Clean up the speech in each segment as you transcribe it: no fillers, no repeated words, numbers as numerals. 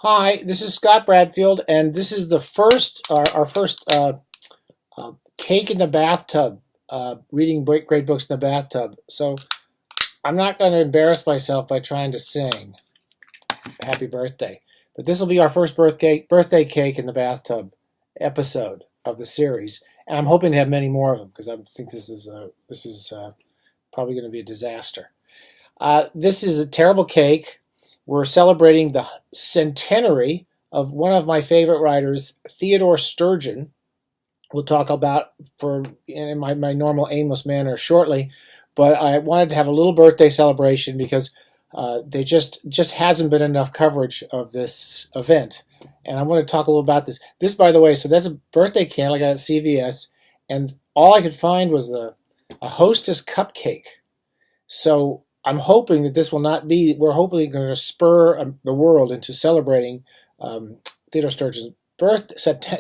Hi, this is Scott Bradfield, and this is the first our first cake in the bathtub, reading great books in the bathtub. So I'm not going to embarrass myself by trying to sing "Happy Birthday," but this will be our first birthday cake in the bathtub episode of the series, and I'm hoping to have many more of them because I think this is probably going to be a disaster. This is a terrible cake. We're celebrating the centenary of one of my favorite writers, Theodore Sturgeon. We'll talk about in my normal aimless manner shortly, but I wanted to have a little birthday celebration because there just hasn't been enough coverage of this event, and I want to talk a little about this. This, by the way, so there's a birthday candle I got at CVS, and all I could find was a Hostess cupcake. So I'm hoping that this will not be, we're hopefully going to spur the world into celebrating Theodore Sturgeon's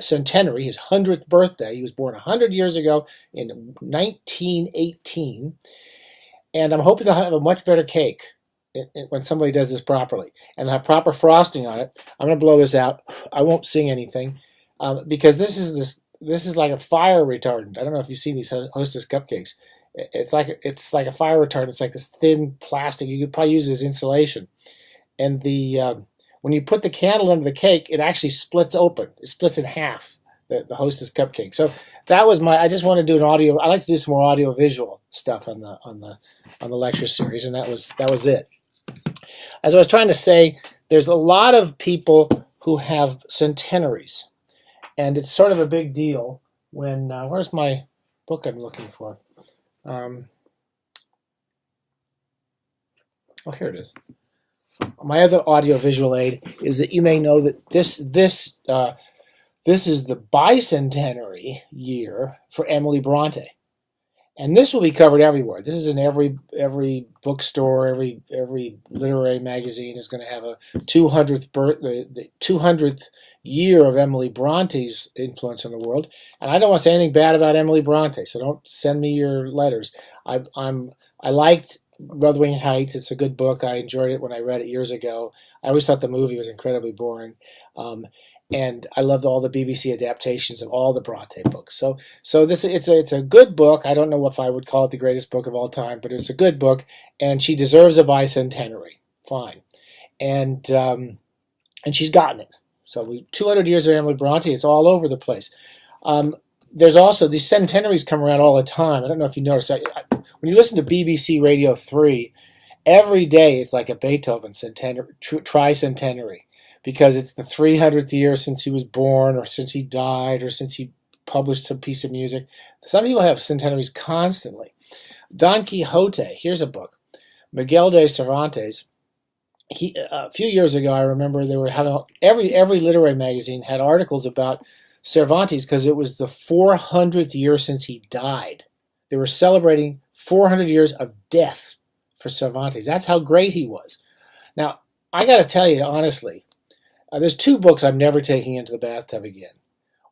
centenary, his 100th birthday. He was born 100 years ago in 1918. And I'm hoping they'll have a much better cake when somebody does this properly. And they'll have proper frosting on it. I'm going to blow this out. I won't sing anything because this is like a fire retardant. I don't know if you've seen these Hostess cupcakes. It's like a fire retardant. It's like this thin plastic. You could probably use it as insulation. And when you put the candle under the cake, it actually splits open. It splits in half. The Hostess cupcake. So that was I just want to do an audio. I like to do some more audio visual stuff on the lecture series, and that was it. As I was trying to say, there's a lot of people who have centenaries, and it's sort of a big deal when. Where's my book I'm looking for? Oh, here it is. My other audio-visual aid is that you may know that this is the bicentenary year for Emily Bronte, and this will be covered everywhere. This is in every bookstore, every literary magazine is going to have a 200th the 200th year of Emily Bronte's influence on the world. And I don't want to say anything bad about Emily Bronte, so don't send me your letters. I liked Wuthering Heights. It's a good book. I enjoyed it when I read it years ago. I always thought the movie was incredibly boring. And I loved all the BBC adaptations of all the Bronte books. So it's a good book. I don't know if I would call it the greatest book of all time, but it's a good book, and she deserves a bicentenary. Fine, and she's gotten it. So 200 years of Emily Bronte. It's all over the place. There's also these centenaries come around all the time. I don't know if you noticed. When you listen to BBC Radio 3, every day it's like a Beethoven tricentenary. Because it's the 300th year since he was born, or since he died, or since he published some piece of music. Some people have centenaries constantly. Don Quixote, here's a book. Miguel de Cervantes. A few years ago, I remember they were having every literary magazine had articles about Cervantes because it was the 400th year since he died. They were celebrating 400 years of death for Cervantes. That's how great he was. Now, I got to tell you honestly. There's two books I'm never taking into the bathtub again.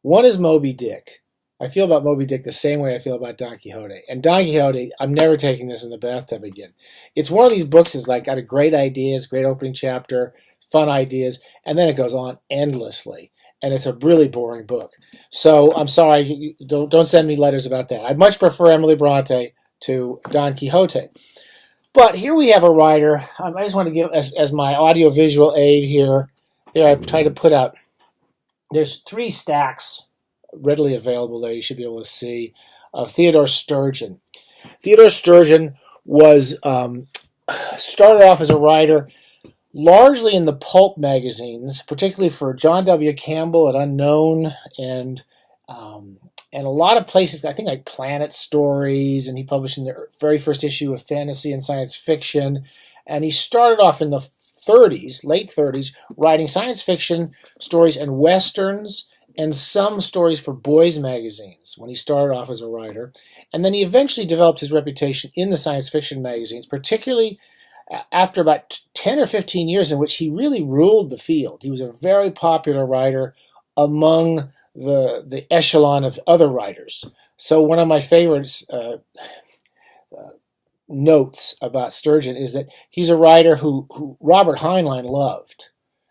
One is Moby Dick. I feel about Moby Dick the same way I feel about Don Quixote. And Don Quixote, I'm never taking this in the bathtub again. It's one of these books that's like got a great ideas, great opening chapter, fun ideas, and then it goes on endlessly. And it's a really boring book. So I'm sorry, don't send me letters about that. I much prefer Emily Bronte to Don Quixote. But here we have a writer. I just want to give as my audio-visual aid here. There, I've tried to put out, there's 3 stacks readily available there, you should be able to see, of Theodore Sturgeon. Theodore Sturgeon was started off as a writer largely in the pulp magazines, particularly for John W. Campbell at Unknown, and a lot of places, I think like Planet Stories, and he published in the very first issue of Fantasy and Science Fiction, and he started off in the late 30s, writing science fiction stories and westerns and some stories for boys' magazines when he started off as a writer. And then he eventually developed his reputation in the science fiction magazines, particularly after about 10 or 15 years in which he really ruled the field. He was a very popular writer among the echelon of other writers. So one of my favorites notes about Sturgeon is that he's a writer who Robert Heinlein loved.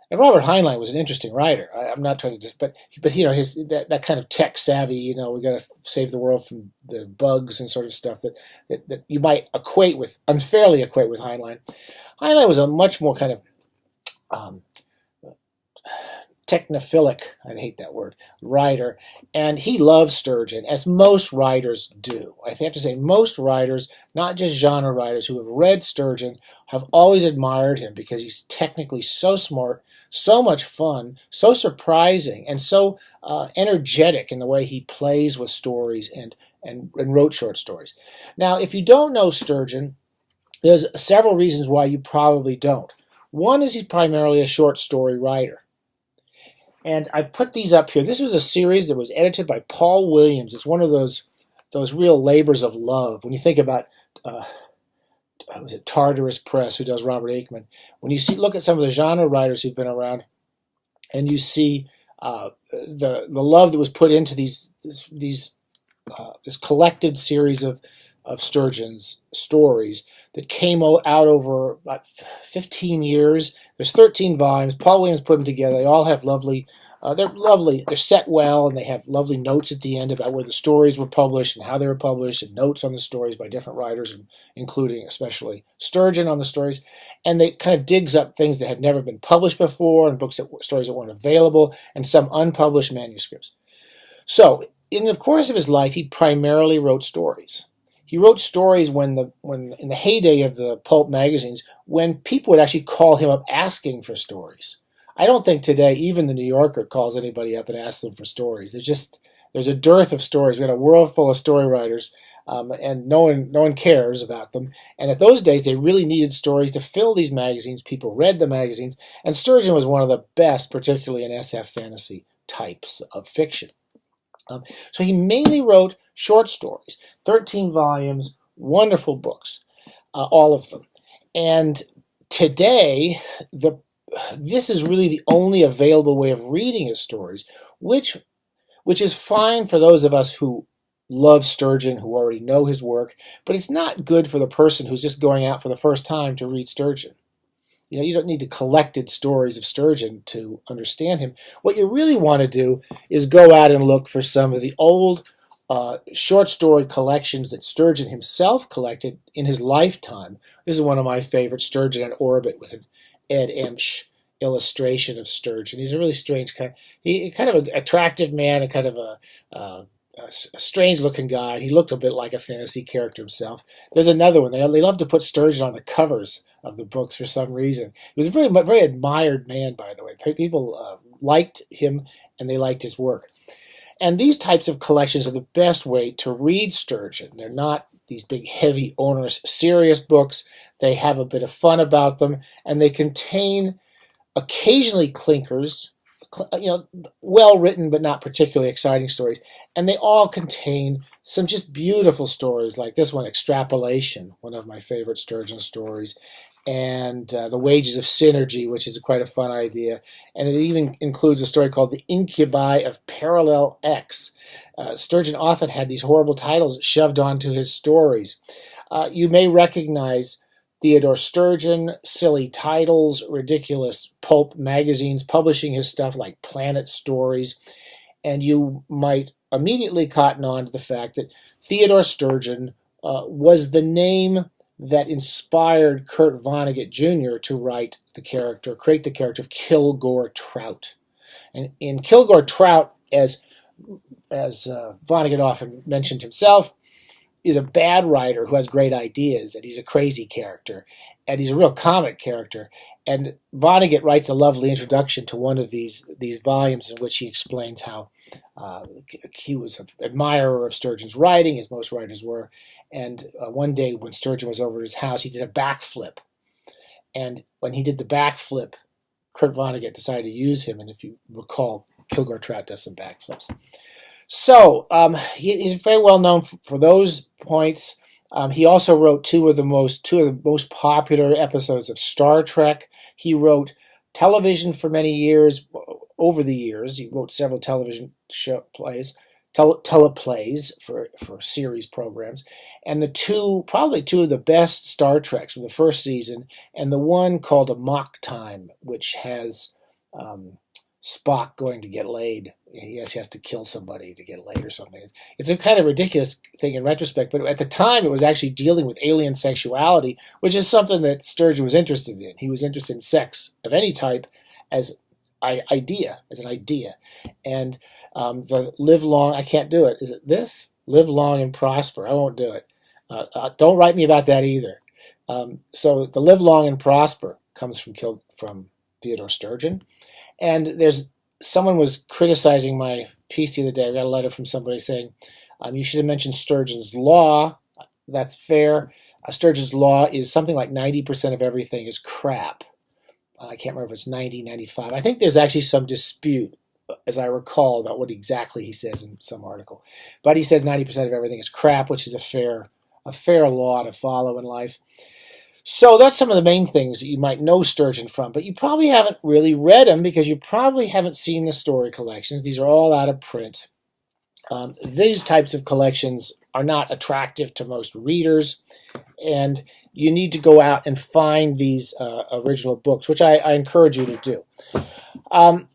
And Robert Heinlein was an interesting writer. I'm not trying to just, but you know, his that kind of tech savvy, you know, we got to save the world from the bugs and sort of stuff that you might unfairly equate with Heinlein. Heinlein was a much more kind of um, technophilic, I hate that word, writer, and he loves Sturgeon, as most writers do. I have to say, most writers, not just genre writers who have read Sturgeon, have always admired him because he's technically so smart, so much fun, so surprising, and so energetic in the way he plays with stories and wrote short stories. Now, if you don't know Sturgeon, there's several reasons why you probably don't. One is he's primarily a short story writer. And I put these up here. This was a series that was edited by Paul Williams. It's one of those real labors of love. When you think about, was it Tartarus Press, who does Robert Aikman? When you look at some of the genre writers who've been around, and you see the love that was put into this collected series of Sturgeon's stories that came out over about 15 years. There's 13 volumes. Paul Williams put them together. They all have lovely, they're lovely. They're set well, and they have lovely notes at the end about where the stories were published and how they were published, and notes on the stories by different writers, including especially Sturgeon on the stories. And they kind of digs up things that had never been published before, and stories that weren't available, and some unpublished manuscripts. So in the course of his life, he primarily wrote stories. He wrote stories when in the heyday of the pulp magazines, when people would actually call him up asking for stories. I don't think today even the New Yorker calls anybody up and asks them for stories. There's a dearth of stories. We got a world full of story writers, and no one cares about them. And at those days, they really needed stories to fill these magazines. People read the magazines, and Sturgeon was one of the best, particularly in SF fantasy types of fiction. So he mainly wrote short stories, 13 volumes, wonderful books, all of them. And today, this is really the only available way of reading his stories, which is fine for those of us who love Sturgeon, who already know his work, but it's not good for the person who's just going out for the first time to read Sturgeon. You know, you don't need to collected stories of Sturgeon to understand him. What you really want to do is go out and look for some of the old short story collections that Sturgeon himself collected in his lifetime. This is one of my favorites, Sturgeon in Orbit, with an Ed Emsch illustration of Sturgeon. He's a really strange kind of an attractive man, and kind of a strange-looking guy. He looked a bit like a fantasy character himself. There's another one. They love to put Sturgeon on the covers of the books for some reason. He was a very, very admired man, by the way. People liked him, and they liked his work. And these types of collections are the best way to read Sturgeon. They're not these big, heavy, onerous, serious books. They have a bit of fun about them, and they contain occasionally clinkers, well-written but not particularly exciting stories. And they all contain some just beautiful stories, like this one, Extrapolation, one of my favorite Sturgeon stories, and The Wages of Synergy, which is quite a fun idea. And it even includes a story called The Incubi of Parallel X. Sturgeon often had these horrible titles shoved onto his stories. You may recognize Theodore Sturgeon, silly titles, ridiculous pulp magazines publishing his stuff like Planet Stories, and you might immediately cotton on to the fact that Theodore Sturgeon was the name that inspired Kurt Vonnegut Jr. to create the character of Kilgore Trout. And in Kilgore Trout, as Vonnegut often mentioned himself, is a bad writer who has great ideas, and he's a crazy character, and he's a real comic character. And Vonnegut writes a lovely introduction to one of these volumes in which he explains how he was an admirer of Sturgeon's writing, as most writers were. And one day when Sturgeon was over at his house, he did a backflip. And when he did the backflip, Kurt Vonnegut decided to use him. And if you recall, Kilgore Trout does some backflips. So he's very well known for those points. He also wrote two of the most popular episodes of Star Trek. He wrote television for many years. Over the years, he wrote several television teleplays for series programs. And probably two of the best Star Treks from the first season, and the one called Amok Time, which has Spock going to get laid. He has to kill somebody to get laid or something. It's a kind of ridiculous thing in retrospect, but at the time it was actually dealing with alien sexuality, which is something that Sturgeon was interested in. He was interested in sex of any type as an idea. And the live long, I can't do it. Is it this? Live long and prosper. I won't do it. Don't write me about that either. So the live long and prosper comes from Theodore Sturgeon. And someone was criticizing my piece the other day. I got a letter from somebody saying, you should have mentioned Sturgeon's law. That's fair. Sturgeon's law is something like 90% of everything is crap. I can't remember if it's 90, 95. I think there's actually some dispute, as I recall, about what exactly he says in some article. But he says 90% of everything is crap, which is a fair law to follow in life. So that's some of the main things that you might know Sturgeon from, but you probably haven't really read them because you probably haven't seen the story collections. These are all out of print. These types of collections are not attractive to most readers, and you need to go out and find these original books, which I encourage you to do. I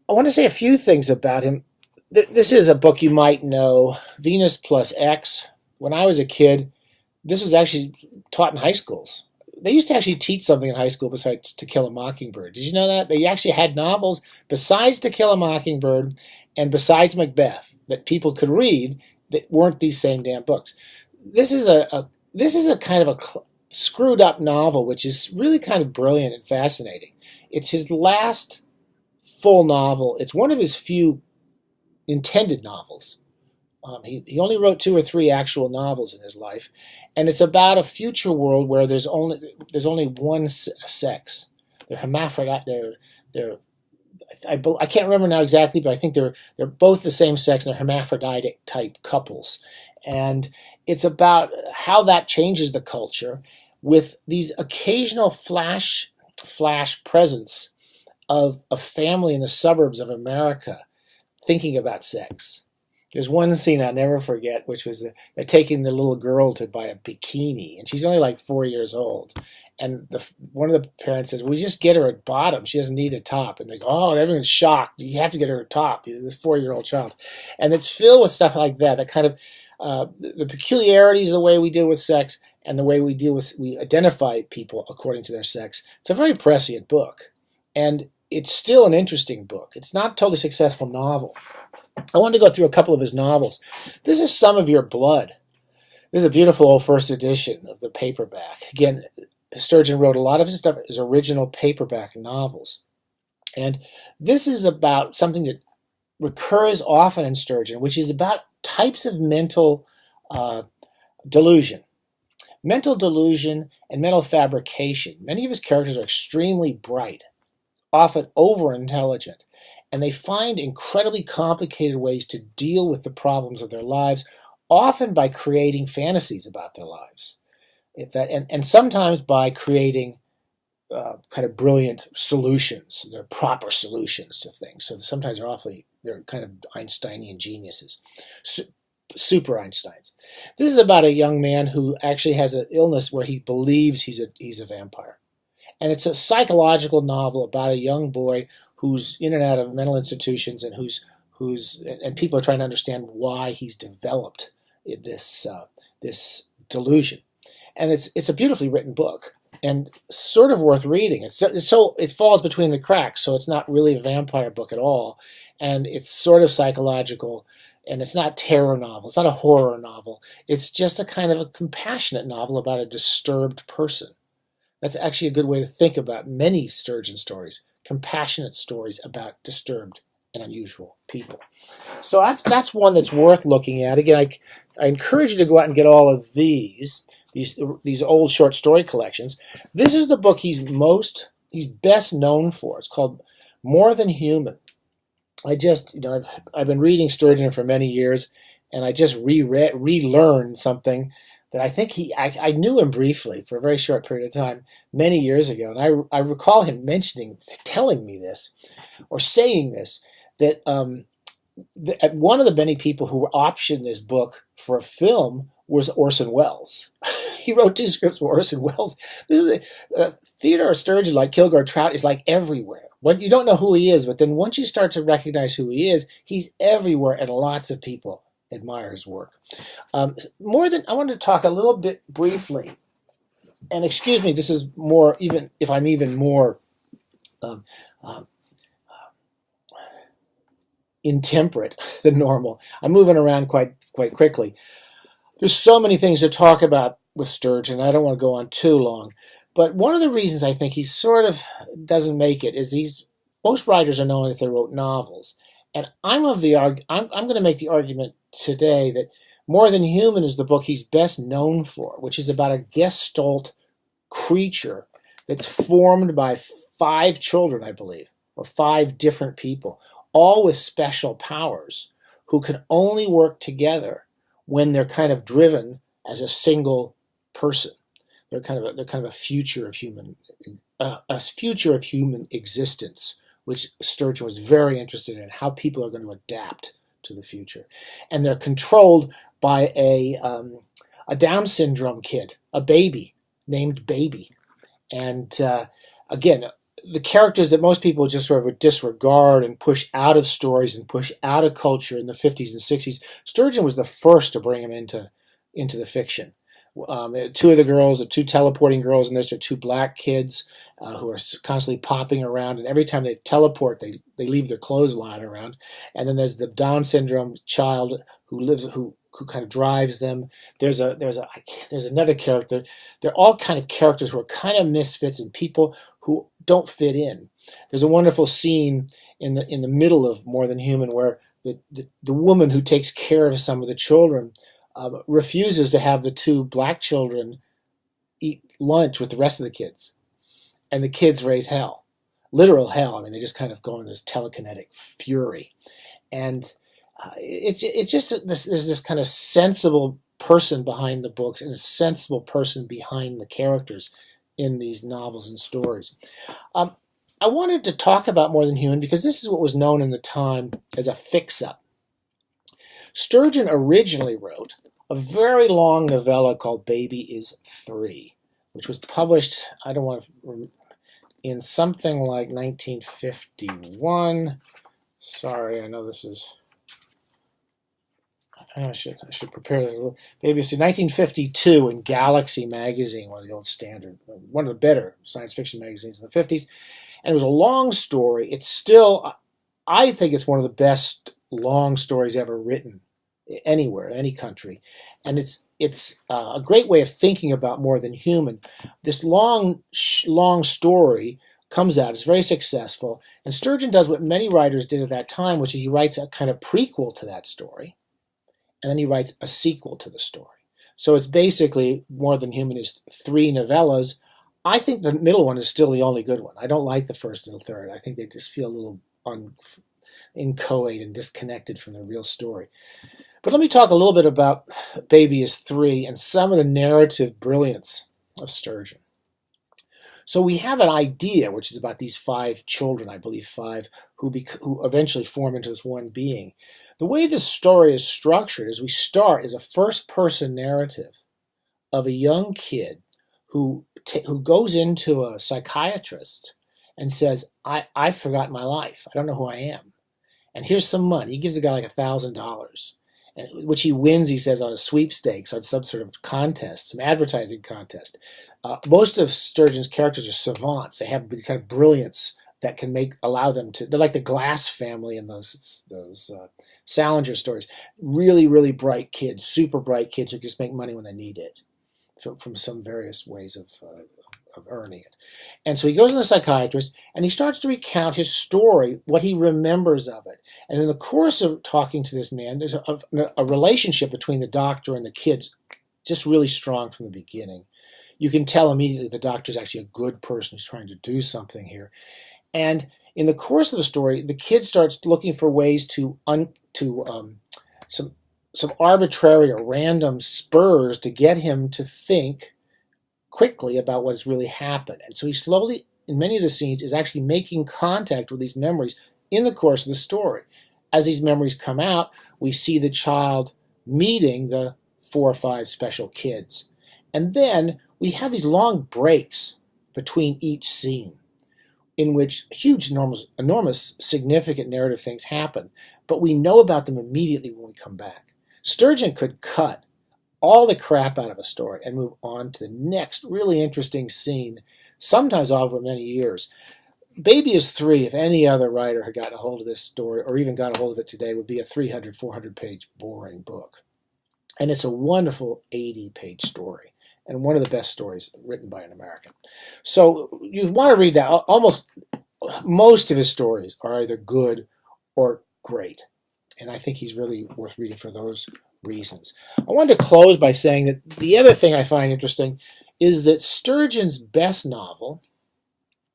want to say a few things about him. This is a book you might know, Venus Plus X. When I was a kid, this was actually taught in high schools. They used to actually teach something in high school besides To Kill a Mockingbird. Did you know that? They actually had novels besides To Kill a Mockingbird and besides Macbeth that people could read that weren't these same damn books. This is a kind of a screwed up novel, which is really kind of brilliant and fascinating. It's his last full novel. It's one of his few intended novels. He only wrote 2 or 3 actual novels in his life, and it's about a future world where there's only one sex. They're hermaphrodite. I can't remember now exactly, but I think they're both the same sex, and they're hermaphroditic type couples. And it's about how that changes the culture with these occasional flash presence of a family in the suburbs of America thinking about sex. There's one scene I'll never forget, which was they're taking the little girl to buy a bikini, and she's only like 4 years old. And one of the parents says, "We just get her a bottom. She doesn't need a top." And they go, "Oh, everyone's shocked. You have to get her a top." This 4-year-old child, and it's filled with stuff like that. That kind of the peculiarities of the way we deal with sex and the way we identify people according to their sex. It's a very prescient book, and it's still an interesting book. It's not a totally successful novel. I wanted to go through a couple of his novels. This is Some of Your Blood. This is a beautiful old first edition of the paperback. Again, Sturgeon wrote a lot of his stuff as original paperback novels. And this is about something that recurs often in Sturgeon, which is about types of mental delusion. Mental delusion and mental fabrication. Many of his characters are extremely bright, often over-intelligent, and they find incredibly complicated ways to deal with the problems of their lives, often by creating fantasies about their lives. And sometimes by creating kind of brilliant solutions. They're proper solutions to things. So sometimes they're kind of Einsteinian geniuses, super Einsteins. This is about a young man who actually has an illness where he believes he's a vampire. And it's a psychological novel about a young boy who's in and out of mental institutions and and people are trying to understand why he's developed this delusion. And it's a beautifully written book and sort of worth reading. It falls between the cracks, so it's not really a vampire book at all, and it's sort of psychological, and it's not a terror novel. It's not a horror novel. It's just a kind of a compassionate novel about a disturbed person. That's actually a good way to think about many Sturgeon stories. Compassionate stories about disturbed and unusual people. So that's one that's worth looking at. Again, I encourage you to go out and get all of these old short story collections. This is the book he's best known for. It's called More Than Human. I've been reading Sturgeon for many years, and I just relearned something that I think I knew him briefly for a very short period of time many years ago. And I recall him telling me this, or saying this, that one of the many people who optioned this book for a film was Orson Welles. he wrote 2 scripts for Orson Welles. This is Theodore Sturgeon, like Kilgore Trout, is like everywhere. When you don't know who he is, but then once you start to recognize who he is, he's everywhere, and lots of people admire his work. I wanted to talk a little bit briefly, and excuse me, this is more, even if I'm even more intemperate than normal. I'm moving around quite quickly. There's so many things to talk about with Sturgeon. I don't want to go on too long. But one of the reasons I think he sort of doesn't make it is most writers are known if they wrote novels. And I'm going to make the argument today that More Than Human is the book he's best known for, which is about a gestalt creature that's formed by 5 children, I believe, or 5 different people, all with special powers, who can only work together when they're kind of driven as a single person. They're kind of a future of human existence, which Sturgeon was very interested in, how people are going to adapt to the future, and they're controlled by a Down syndrome kid, a baby named Baby, and again, the characters that most people just sort of would disregard and push out of stories and push out of culture in the 50s and 60s, Sturgeon was the first to bring them into the fiction. 2 of the girls, the 2 teleporting girls, and there's 2 black kids who are constantly popping around, and every time they teleport, they leave their clothes lying around. And then there's the Down syndrome child who kind of drives them. There's another character. They're all kind of characters who are kind of misfits and people who don't fit in. There's a wonderful scene in the middle of More Than Human where the woman who takes care of some of the children refuses to have the 2 black children eat lunch with the rest of the kids, and the kids raise hell, literal hell. I mean, they just kind of go into this telekinetic fury, and it's just there's this kind of sensible person behind the books and a sensible person behind the characters in these novels and stories. I wanted to talk about More Than Human because this is what was known in the time as a fix-up. Sturgeon originally wrote a very long novella called Baby is 3, which was published, in something like 1951. Sorry, I know this is... I should prepare this a little. Baby is 1952 in Galaxy magazine, one of the old standard, one of the better science fiction magazines in the 50s. And it was a long story. It's still, I think it's one of the best long stories ever written anywhere, in any country. And it's a great way of thinking about More Than Human. This long story comes out. It's very successful. And Sturgeon does what many writers did at that time, which is he writes a kind of prequel to that story. And then he writes a sequel to the story. So it's basically More Than Human is 3 novellas. I think the middle one is still the only good one. I don't like the first and the third. I think they just feel a little inchoate and disconnected from the real story. But let me talk a little bit about Baby is 3 and some of the narrative brilliance of Sturgeon. So we have an idea, which is about these 5 children, I believe 5, who eventually form into this one being. The way this story is structured is we start as a first-person narrative of a young kid who goes into a psychiatrist and says, I've forgotten my life. I don't know who I am. And here's some money. He gives the guy like $1,000, which he wins, he says, on a sweepstakes, on some sort of contest, some advertising contest. Most of Sturgeon's characters are savants. They have the kind of brilliance that can allow them to. They're like the Glass family in those Salinger stories. Really, really bright kids, super bright kids who just make money when they need it, from some various ways of earning it. And so he goes to the psychiatrist and he starts to recount his story, what he remembers of it. And in the course of talking to this man, there's a relationship between the doctor and the kids, just really strong from the beginning. You can tell immediately the doctor's actually a good person who's trying to do something here. And in the course of the story, the kid starts looking for ways to some arbitrary or random spurs to get him to think quickly about what has really happened. And so he slowly, in many of the scenes, is actually making contact with these memories in the course of the story. As these memories come out, we see the child meeting the 4 or 5 special kids. And then we have these long breaks between each scene in which huge, enormous, significant narrative things happen, but we know about them immediately when we come back. Sturgeon could cut all the crap out of a story and move on to the next really interesting scene, sometimes over many years. Baby is 3, if any other writer had gotten a hold of this story, or even got a hold of it today, would be a 300, 400-page boring book. And it's a wonderful 80-page story, and one of the best stories written by an American. So you want to read that. Almost most of his stories are either good or great, and I think he's really worth reading for those reasons. I wanted to close by saying that the other thing I find interesting is that Sturgeon's best novel,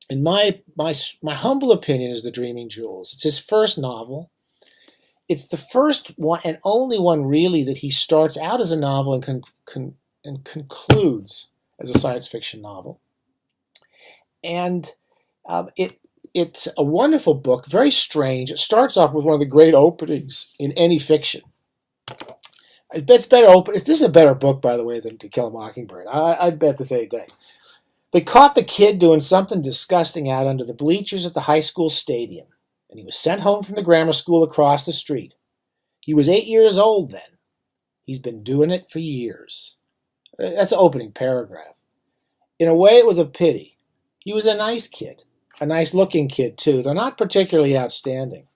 in my humble opinion, is The Dreaming Jewels. It's his first novel. It's the first one and only one really that he starts out as a novel and concludes as a science fiction novel. And it's a wonderful book, very strange. It starts off with one of the great openings in any fiction. I bet it's better open. This is a better book, by the way, than To Kill a Mockingbird. I'd bet this any day. They caught the kid doing something disgusting out under the bleachers at the high school stadium, and he was sent home from the grammar school across the street. He was 8 years old then. He's been doing it for years. That's the opening paragraph. In a way, it was a pity. He was a nice kid, a nice-looking kid, too, though not particularly outstanding.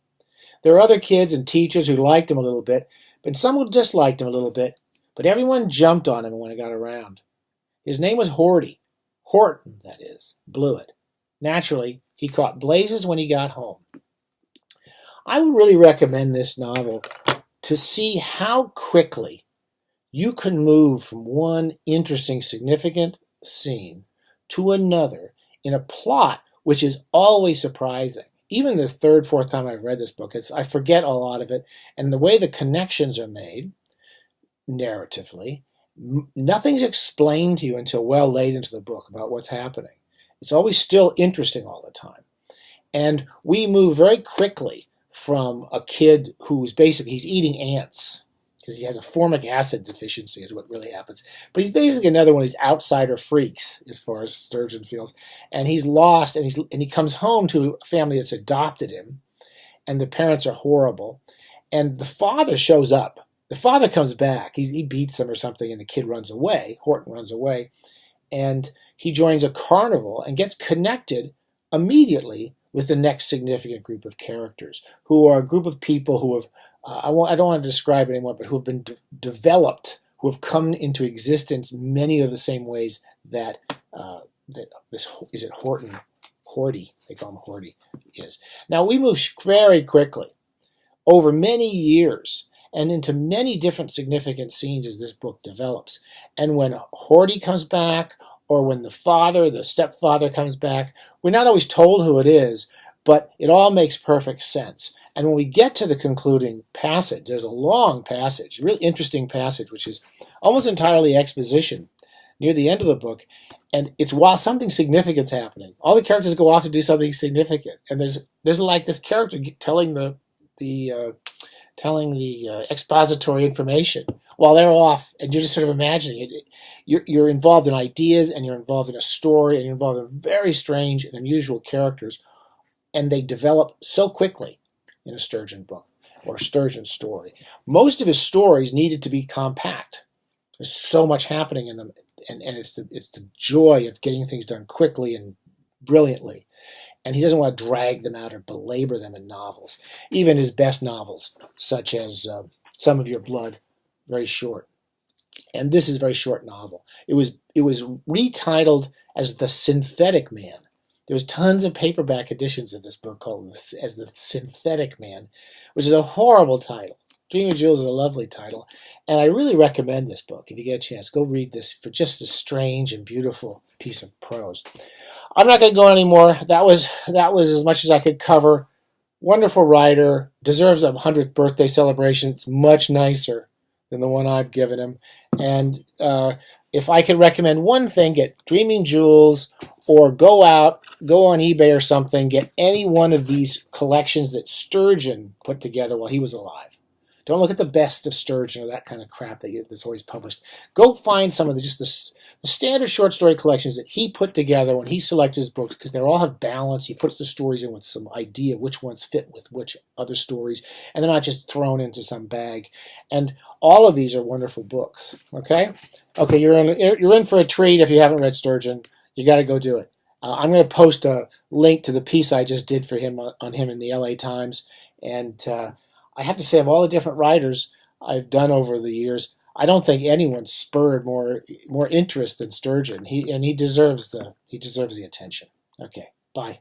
There were other kids and teachers who liked him a little bit, but some who disliked him a little bit, but everyone jumped on him when he got around. His name was Horty. Horton, that is, Blewett. Naturally, he caught blazes when he got home. I would really recommend this novel to see how quickly you can move from one interesting, significant scene to another in a plot which is always surprising. Even the third, fourth time I've read this book, I forget a lot of it, and the way the connections are made narratively, nothing's explained to you until well late into the book about what's happening. It's always still interesting all the time. And we move very quickly from a kid who's basically, he's eating ants because he has a formic acid deficiency is what really happens. But he's basically another one of these outsider freaks as far as Sturgeon feels. And he's lost, and he comes home to a family that's adopted him, and the parents are horrible. And the father shows up. The father comes back. He beats him or something, and the kid runs away. Horton runs away. And he joins a carnival and gets connected immediately with the next significant group of characters, who are a group of people who have, I don't want to describe it anymore, but who have been developed, who have come into existence many of the same ways that is it Horty, they call him Horty, is. Now, we move very quickly over many years and into many different significant scenes as this book develops. And when Horty comes back, or when the stepfather comes back, we're not always told who it is, but it all makes perfect sense. And when we get to the concluding passage, there's a long passage, a really interesting passage, which is almost entirely exposition near the end of the book. And it's while something significant's happening. All the characters go off to do something significant. And there's like this character telling the expository information while they're off, and you're just sort of imagining it. You're involved in ideas, and you're involved in a story, and you're involved in very strange and unusual characters, and they develop so quickly in a Sturgeon book or a Sturgeon story. Most of his stories needed to be compact. There's so much happening in them, and it's the joy of getting things done quickly and brilliantly. And he doesn't want to drag them out or belabor them in novels. Even his best novels, such as Some of Your Blood, very short. And this is a very short novel. It was retitled as The Synthetic Man. There's tons of paperback editions of this book called as The Synthetic Man, which is a horrible title. Dreaming of Jewels is a lovely title, and I really recommend this book. If you get a chance, go read this for just a strange and beautiful piece of prose. I'm not going to go anymore. That was as much as I could cover. Wonderful writer, deserves a 100th birthday celebration. It's much nicer than the one I've given him. And if I could recommend one thing, get Dreaming Jewels, or go on eBay or something, get any one of these collections that Sturgeon put together while he was alive. Don't look at the best of Sturgeon or that kind of crap that's always published. Go find some of The standard short story collections that he put together when he selected his books, because they all have balance. He puts the stories in with some idea which ones fit with which other stories, and they're not just thrown into some bag. And all of these are wonderful books. Okay, you're in for a treat if you haven't read Sturgeon. You got to go do it. I'm going to post a link to the piece I just did for him on him in the LA Times. And I have to say, of all the different writers I've done over the years, I don't think anyone spurred more interest than Sturgeon. He deserves the attention. Okay, bye.